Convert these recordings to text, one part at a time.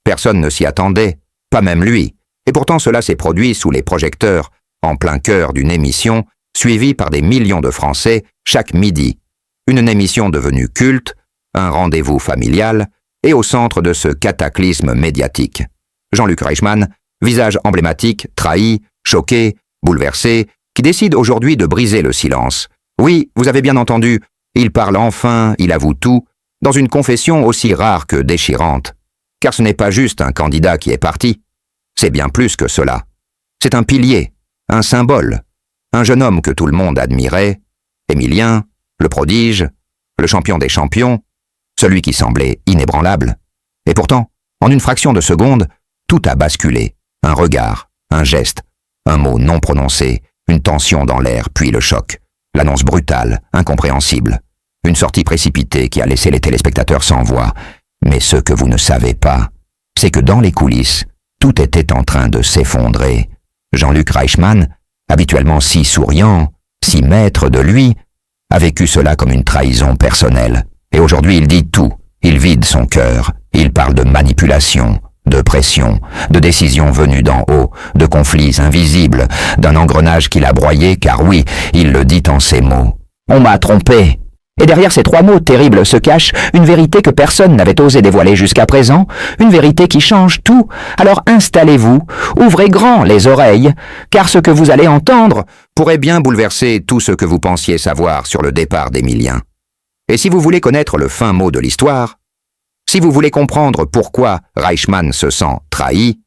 Personne ne s'y attendait, pas même lui, et pourtant cela s'est produit sous les projecteurs, en plein cœur d'une émission, suivie par des millions de Français chaque midi. Une émission devenue culte, un rendez-vous familial, et au centre de ce cataclysme médiatique. Jean-Luc Reichmann, visage emblématique, trahi, choqué, bouleversé, qui décide aujourd'hui de briser le silence. Oui, vous avez bien entendu, il parle enfin, il avoue tout, dans une confession aussi rare que déchirante. Car ce n'est pas juste un candidat qui est parti, c'est bien plus que cela. C'est un pilier, un symbole, un jeune homme que tout le monde admirait, Émilien, le prodige, le champion des champions, celui qui semblait inébranlable. Et pourtant, en une fraction de seconde, tout a basculé. Un regard, un geste, un mot non prononcé, une tension dans l'air, puis le choc. L'annonce brutale, incompréhensible. Une sortie précipitée qui a laissé les téléspectateurs sans voix. Mais ce que vous ne savez pas, c'est que dans les coulisses, tout était en train de s'effondrer. Jean-Luc Reichmann, habituellement si souriant, si maître de lui, a vécu cela comme une trahison personnelle. Et aujourd'hui, il dit tout. Il vide son cœur. Il parle de manipulation, de pression, de décisions venues d'en haut, de conflits invisibles, d'un engrenage qu'il a broyé, car oui, il le dit en ces mots. « On m'a trompé !» Et derrière ces trois mots terribles se cache une vérité que personne n'avait osé dévoiler jusqu'à présent, une vérité qui change tout. Alors installez-vous, ouvrez grand les oreilles, car ce que vous allez entendre pourrait bien bouleverser tout ce que vous pensiez savoir sur le départ d'Émilien. Et si vous voulez connaître le fin mot de l'histoire, si vous voulez comprendre pourquoi Reichmann se sent trahi,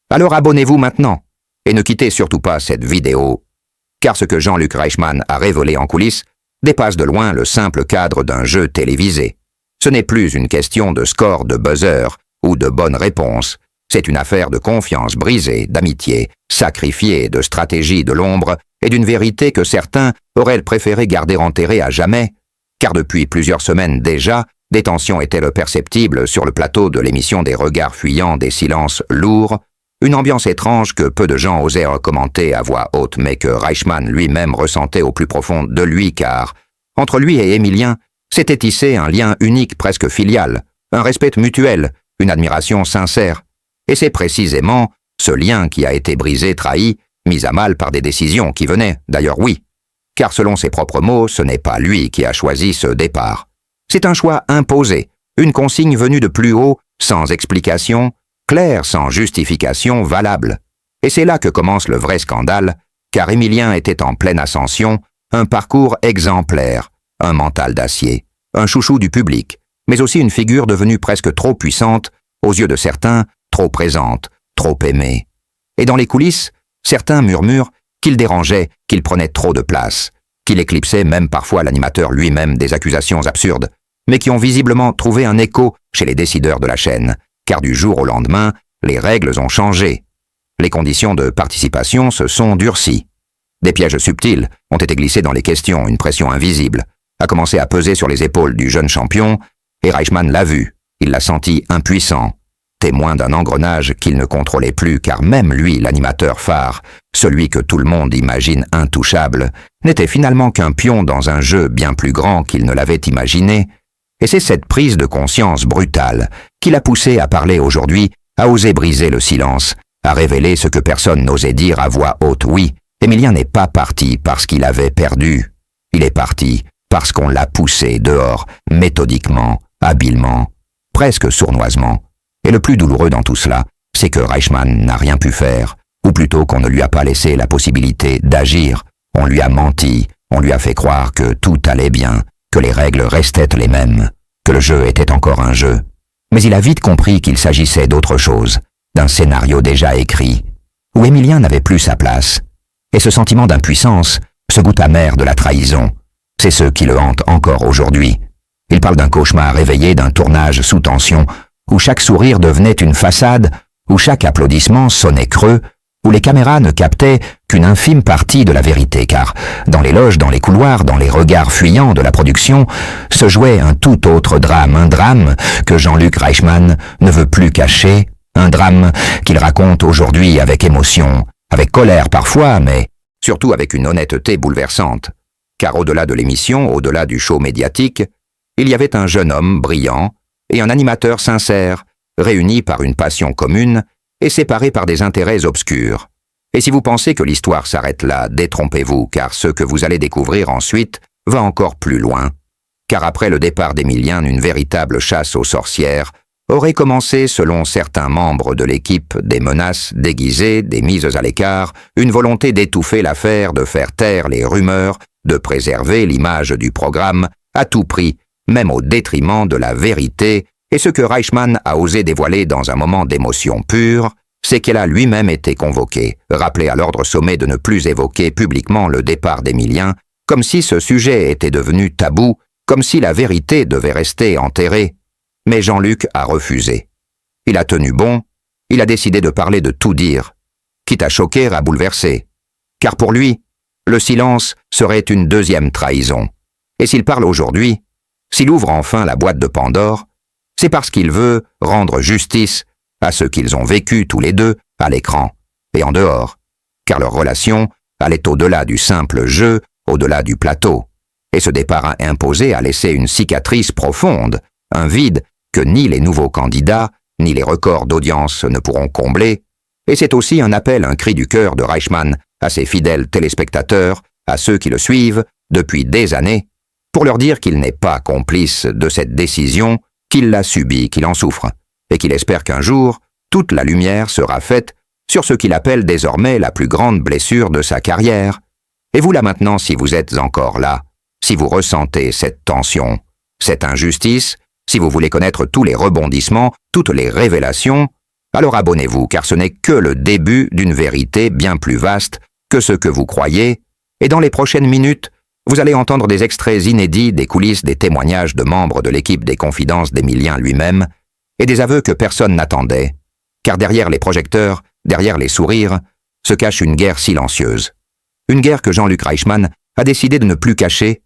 alors abonnez-vous maintenant et ne quittez surtout pas cette vidéo, car ce que Jean-Luc Reichmann a révélé en coulisses dépasse de loin le simple cadre d'un jeu télévisé. Ce n'est plus une question de score de buzzer ou de bonne réponse, c'est une affaire de confiance brisée, d'amitié, sacrifiée, de stratégie de l'ombre et d'une vérité que certains auraient préféré garder enterrée à jamais, car depuis plusieurs semaines déjà, des tensions étaient perceptibles sur le plateau de l'émission, des regards fuyants, des silences lourds, une ambiance étrange que peu de gens osaient commenter à voix haute, mais que Reichmann lui-même ressentait au plus profond de lui, car, entre lui et Émilien, s'était tissé un lien unique, presque filial, un respect mutuel, une admiration sincère. Et c'est précisément ce lien qui a été brisé, trahi, mis à mal par des décisions qui venaient, d'ailleurs oui, car selon ses propres mots, ce n'est pas lui qui a choisi ce départ. C'est un choix imposé, une consigne venue de plus haut, sans explication, claire, sans justification valable. Et c'est là que commence le vrai scandale, car Émilien était en pleine ascension, un parcours exemplaire, un mental d'acier, un chouchou du public, mais aussi une figure devenue presque trop puissante, aux yeux de certains, trop présente, trop aimée. Et dans les coulisses, certains murmurent qu'il dérangeait, qu'il prenait trop de place, qu'il éclipsait même parfois l'animateur lui-même, des accusations absurdes, mais qui ont visiblement trouvé un écho chez les décideurs de la chaîne, car du jour au lendemain, les règles ont changé. Les conditions de participation se sont durcies. Des pièges subtils ont été glissés dans les questions, une pression invisible a commencé à peser sur les épaules du jeune champion, et Reichmann l'a vu, il l'a senti impuissant, témoin d'un engrenage qu'il ne contrôlait plus, car même lui, l'animateur phare, celui que tout le monde imagine intouchable, n'était finalement qu'un pion dans un jeu bien plus grand qu'il ne l'avait imaginé, et c'est cette prise de conscience brutale qui l'a poussé à parler aujourd'hui, à oser briser le silence, à révéler ce que personne n'osait dire à voix haute. Oui, Émilien n'est pas parti parce qu'il avait perdu, il est parti parce qu'on l'a poussé dehors, méthodiquement, habilement, presque sournoisement. Et le plus douloureux dans tout cela, c'est que Reichmann n'a rien pu faire, ou plutôt qu'on ne lui a pas laissé la possibilité d'agir. On lui a menti, on lui a fait croire que tout allait bien, que les règles restaient les mêmes, que le jeu était encore un jeu. Mais il a vite compris qu'il s'agissait d'autre chose, d'un scénario déjà écrit, où Émilien n'avait plus sa place. Et ce sentiment d'impuissance, ce goût amer de la trahison, c'est ce qui le hante encore aujourd'hui. Il parle d'un cauchemar réveillé, d'un tournage sous tension, où chaque sourire devenait une façade, où chaque applaudissement sonnait creux, où les caméras ne captaient qu'une infime partie de la vérité, car dans les loges, dans les couloirs, dans les regards fuyants de la production, se jouait un tout autre drame, un drame que Jean-Luc Reichmann ne veut plus cacher, un drame qu'il raconte aujourd'hui avec émotion, avec colère parfois, mais surtout avec une honnêteté bouleversante. Car au-delà de l'émission, au-delà du show médiatique, il y avait un jeune homme brillant et un animateur sincère, réunis par une passion commune et séparés par des intérêts obscurs. Et si vous pensez que l'histoire s'arrête là, détrompez-vous, car ce que vous allez découvrir ensuite va encore plus loin. Car après le départ d'Émilien, une véritable chasse aux sorcières aurait commencé selon certains membres de l'équipe, des menaces déguisées, des mises à l'écart, une volonté d'étouffer l'affaire, de faire taire les rumeurs, de préserver l'image du programme à tout prix, même au détriment de la vérité, et ce que Reichmann a osé dévoiler dans un moment d'émotion pure, c'est qu'elle a lui-même été convoqué, rappelé à l'ordre sommet de ne plus évoquer publiquement le départ d'Émilien, comme si ce sujet était devenu tabou, comme si la vérité devait rester enterrée. Mais Jean-Luc a refusé. Il a tenu bon, il a décidé de parler de tout dire, quitte à choquer, à bouleverser. Car pour lui, le silence serait une deuxième trahison. Et s'il parle aujourd'hui, s'il ouvre enfin la boîte de Pandore, c'est parce qu'il veut rendre justice à ce qu'ils ont vécu tous les deux à l'écran et en dehors, car leur relation allait au-delà du simple jeu, au-delà du plateau. Et ce départ imposé a laissé une cicatrice profonde, un vide que ni les nouveaux candidats, ni les records d'audience ne pourront combler, et c'est aussi un appel, un cri du cœur de Reichmann à ses fidèles téléspectateurs, à ceux qui le suivent depuis des années, pour leur dire qu'il n'est pas complice de cette décision, qu'il l'a subie, qu'il en souffre, et qu'il espère qu'un jour, toute la lumière sera faite sur ce qu'il appelle désormais la plus grande blessure de sa carrière. Et vous là maintenant, si vous êtes encore là, si vous ressentez cette tension, cette injustice, si vous voulez connaître tous les rebondissements, toutes les révélations, alors abonnez-vous, car ce n'est que le début d'une vérité bien plus vaste que ce que vous croyez, et dans les prochaines minutes, vous allez entendre des extraits inédits des coulisses des témoignages de membres de l'équipe des confidences d'Émilien lui-même, et des aveux que personne n'attendait, car derrière les projecteurs, derrière les sourires, se cache une guerre silencieuse. Une guerre que Jean-Luc Reichmann a décidé de ne plus cacher,